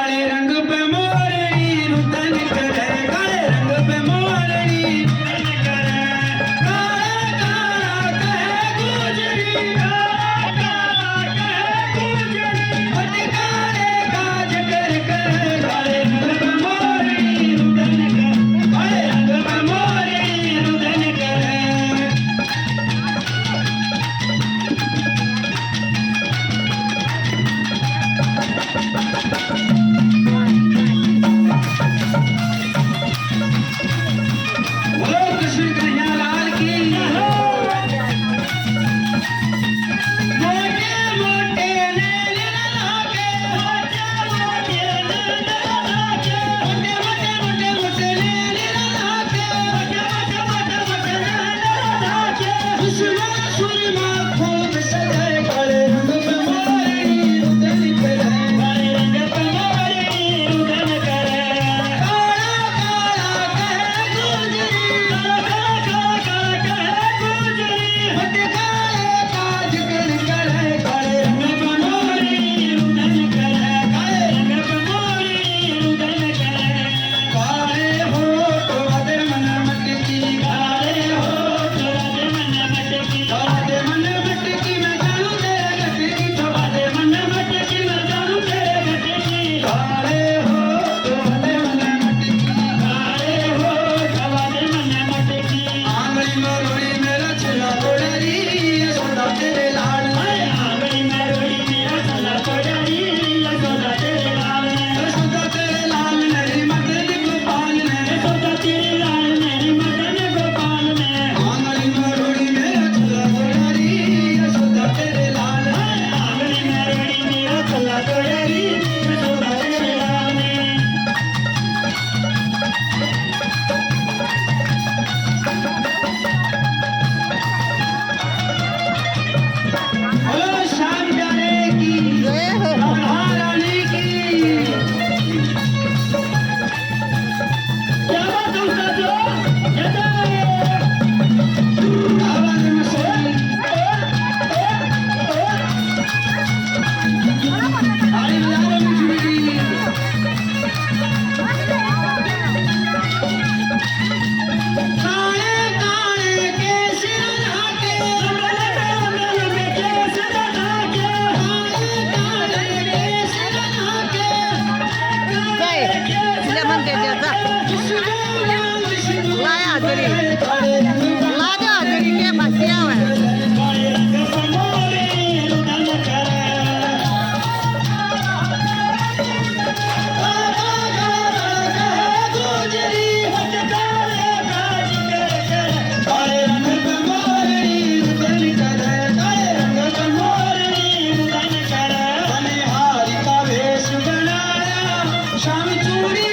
काळे रंग पे मोरनी रुदन करे काळे रंग पे मोरनी रुदन करे काला काला कहे गुजरी काला काला कहे गुजरी हट काले काज कर कर काळे रंग पे मोरनी रुदन करे काळे रंग पे मोरनी रुदन करे बोलो कृष्ण कन्हैया लाल की मोटे मोटे नैन लागे मोटे मोटे नैन लागे मोटे मोटे मोटे नैन लागे मोटे मोटे मोटे नैन लागे सुषमा सुरमा खूब सजाए काले रंग पे मोरनी रुदन करे काले रंग पे मोरनी रुदन करे काला काला कहे गुजरी काला काला कहे गुजरी हट काले काज कर करे काले रंग पे मोरनी रुदन करे काले रंग पे मोरनी रुदन करे काले होठ वादे मन मटकी काले होठ वादे मन मटकी वादे मन मटकी मैं जानू तेरे गटकी तो वादे मन मटकी मैं जानू तेरे गटकी काले होठ वादे मन मटकी काले होठ वादे मन मटकी आंगली में रोड़ी मेरा चला कोडरी यशोदा तेरे लाल में आंगली में रोड़ी मेरा चला कोडरी यशोदा तेरे लाल में यशोदा तेरे लाल मेरी मदन गोपाल ने यशोदा तेरे लाल मेरी मदन गोपाल ने आंगली में रोड़ी मेरा चला कोडरी यशोदा तेरे लाल में आंगली में रोड़ी मेरा चला कोडरी यशोदा तेरे लाल में बोलो श्याम प्यारे की रानी की क्या बात है उस्ताद जो आवाज में सोई आड़ी लाल मुझी काले काले केस लगा में केस लगा के काले केस लगा के काय तिला म्हणते त्याचा लाया तरी लागा तरी ते बसल्यावर काळे रंग पे मोरनी रुदन करे काला काला कहे गुजरी हट काले काज कर कर काळे रंग पे मोरनी रुदन करे काळे रंग पे मोरनी रुदन करे बनिहारी का वेश बनाया शाम चूड़ी